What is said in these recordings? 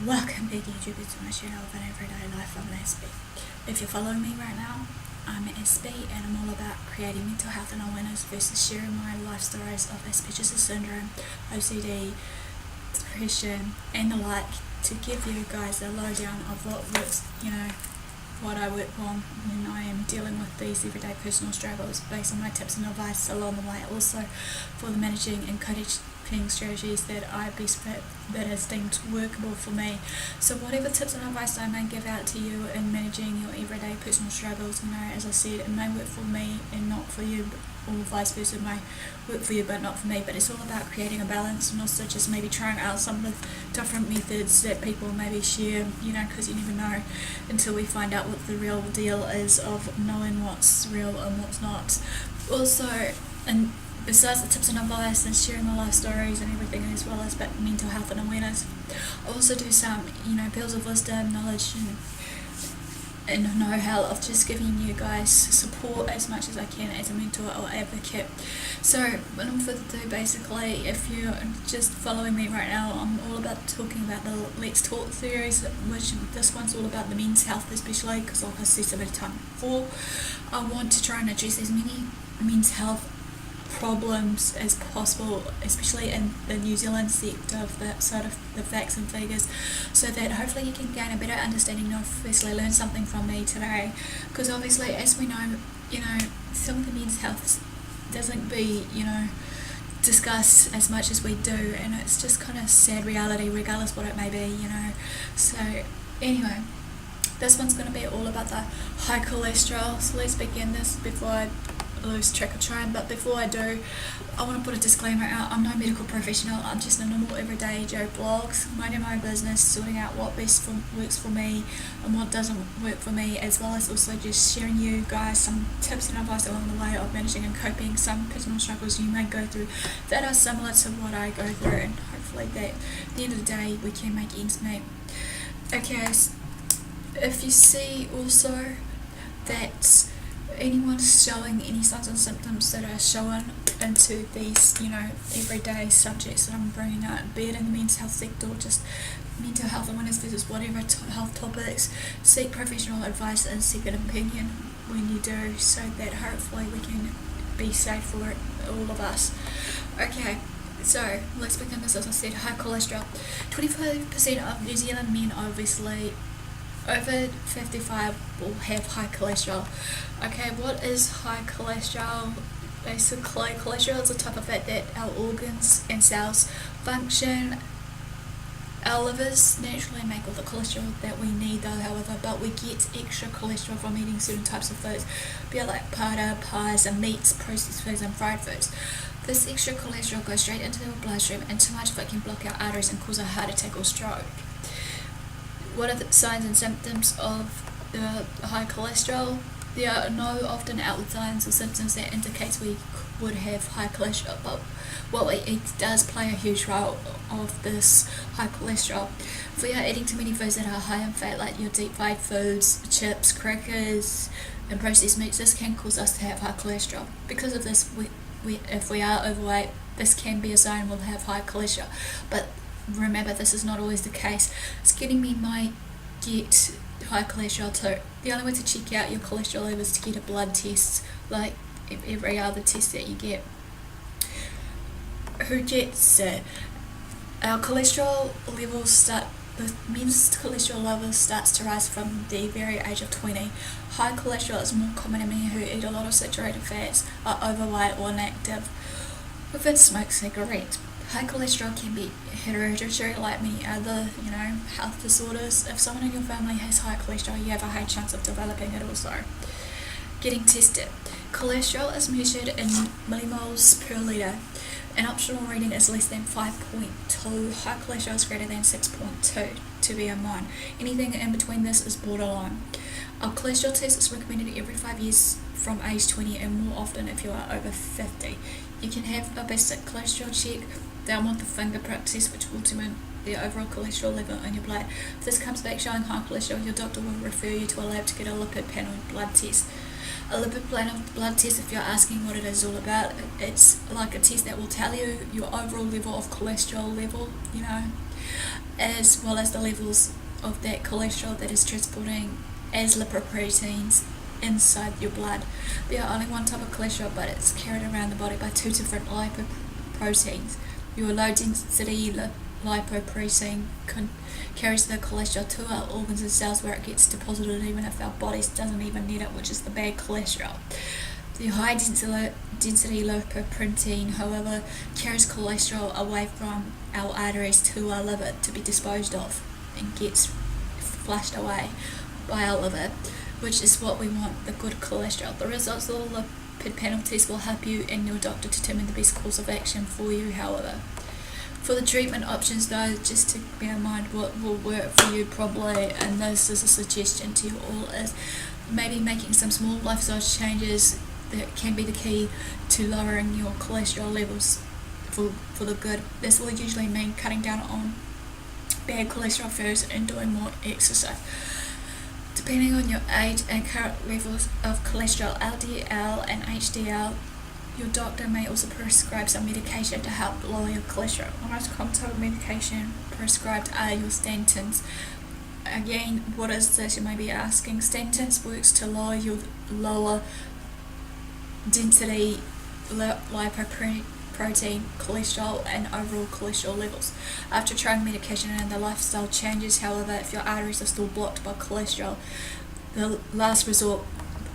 Welcome back YouTubers to my channel of an everyday life. I'm Aspie. If you're following me right now, I'm Aspie and I'm all about creating mental health and awareness versus sharing my life stories of Asperger's syndrome, OCD, depression and the like, to give you guys a lowdown of what works, what I work on when I am dealing with these everyday personal struggles based on my tips and advice along the way, also for the managing and coping strategies that that has deemed workable for me. So whatever tips and advice I may give out to you in managing your everyday personal struggles, as I said, it may work for me and not for you, or vice versa, it may work for you but not for me. But it's all about creating a balance and also just maybe trying out some of the different methods that people maybe share, because you never know until we find out what the real deal is of knowing what's real and what's not. Also, and besides the tips and advice and sharing my life stories and everything, as well as mental health and awareness, I also do some, pearls of wisdom, knowledge and know-how of just giving you guys support as much as I can as a mentor or advocate. So without further ado, basically, if you're just following me right now, I'm all about talking about the Let's Talk series, which this one's all about the men's health, especially because, like I said so many times before, I want to try and address as many men's health problems as possible, especially in the New Zealand sector of that sort of the facts and figures, so that hopefully you can gain a better understanding of, firstly, learn something from me today, because obviously, as we know, some of the men's health doesn't be, discussed as much as we do, and it's just kind of sad reality regardless what it may be, so anyway, this one's going to be all about the high cholesterol. So let's begin this before I lose track of time. But before I do, I want to put a disclaimer out. I'm no medical professional. I'm just a normal everyday Joe blogs, minding my own business, sorting out what works for me and what doesn't work for me, as well as also just sharing you guys some tips and advice along the way of managing and coping some personal struggles you may go through that are similar to what I go through, and hopefully that at the end of the day we can make ends meet. Okay, if you see also that anyone's showing any signs and symptoms that are showing into these, everyday subjects that I'm bringing out, be it in the men's health sector or just mental health awareness versus whatever health topics, seek professional advice and second opinion when you do, so that hopefully we can be safe for it, all of us. Okay, so let's begin this. As I said, high cholesterol. 25% of New Zealand men, obviously over 55, will have high cholesterol. Okay, what is high cholesterol? Basically, cholesterol is a type of fat that our organs and cells function. Our livers naturally make all the cholesterol that we need, though, however, but we get extra cholesterol from eating certain types of foods, be it like powder, pies and meats, processed foods and fried foods. This extra cholesterol goes straight into the bloodstream, and too much of it can block our arteries and cause a heart attack or stroke. What are the signs and symptoms of the high cholesterol? There are no often outward signs or symptoms that indicates we would have high cholesterol, but what we eat does play a huge role of this high cholesterol. If we are eating too many foods that are high in fat, like your deep fried foods, chips, crackers and processed meats, this can cause us to have high cholesterol. Because of this, if we are overweight, this can be a sign we'll have high cholesterol. But remember, this is not always the case. Skinny men might get high cholesterol too. The only way to check out your cholesterol level is to get a blood test, like every other test that you get. Who gets it? Our cholesterol levels the men's cholesterol level starts to rise from the very age of 20. High cholesterol is more common in men who eat a lot of saturated fats, are overweight or inactive, or even smoke cigarettes. High cholesterol can be hereditary, like many other, health disorders. If someone in your family has high cholesterol, you have a high chance of developing it also. Getting tested. Cholesterol is measured in millimoles per litre. An optional reading is less than 5.2. High cholesterol is greater than 6.2, to be in mind. Anything in between this is borderline. A cholesterol test is recommended every 5 years from age 20, and more often if you are over 50. You can have a basic cholesterol check. They'll want the finger prick test, which will determine the overall cholesterol level in your blood. If this comes back showing high cholesterol, your doctor will refer you to a lab to get a lipid panel blood test. A lipid panel blood test, if you're asking what it is all about, it's like a test that will tell you your overall level of cholesterol level, as well as the levels of that cholesterol that is transporting as lipoproteins inside your blood. There are only one type of cholesterol, but it's carried around the body by two different lipoproteins. Your low density lipoprotein carries the cholesterol to our organs and cells where it gets deposited even if our bodies doesn't even need it, which is the bad cholesterol. The high density lipoprotein, however, carries cholesterol away from our arteries to our liver to be disposed of and gets flushed away by our liver, which is what we want, the good cholesterol. The results of the lipid panel test will help you and your doctor determine the best course of action for you, however. For the treatment options though, just to bear in mind what will work for you probably, and this is a suggestion to you all, is maybe making some small lifestyle changes that can be the key to lowering your cholesterol levels for the good. This will usually mean cutting down on bad cholesterol foods and doing more exercise. Depending on your age and current levels of cholesterol, LDL and HDL, your doctor may also prescribe some medication to help lower your cholesterol. The most common type of medication prescribed are your statins. Again, what is this, you may be asking? Statins works to lower your lower density lipoprotein, cholesterol and overall cholesterol levels. After trying medication and the lifestyle changes, however, if your arteries are still blocked by cholesterol, the last resort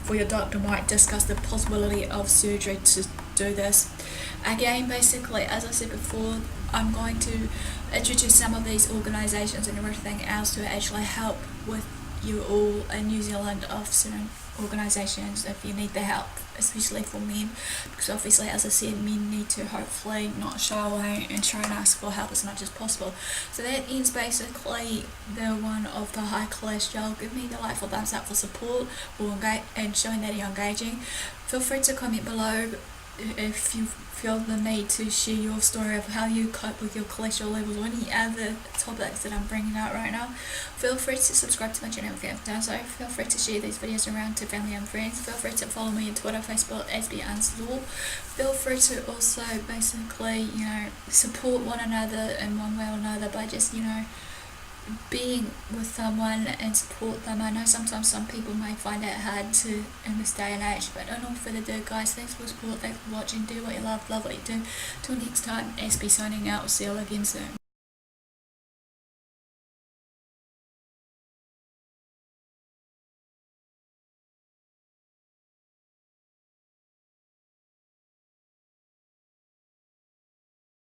for your doctor might discuss the possibility of surgery to do this. Again, basically, as I said before, I'm going to introduce some of these organisations and everything else to actually help with you all in New Zealand, of certain organisations if you need the help, especially for men, because obviously, as I said, men need to hopefully not shy away and try and ask for help as much as possible. So that ends basically the one of the high cholesterol. Give me the like or thumbs up for support or and showing that you're engaging. Feel free to comment below if you feel the need to share your story of how you cope with your cholesterol levels or any other topics that I'm bringing out right now. Feel free to subscribe to my channel if you haven't done so. Feel free to share these videos around to family and friends. Feel free to follow me on Twitter, Facebook, AspieAnswersAll. Feel free to also basically, support one another in one way or another by just, being with someone and support them. I know sometimes some people may find it hard to in this day and age, but no further ado, guys, thanks for support, thanks for watching, do what you love what you do. Till next time, Aspie signing out, we'll see you all again soon.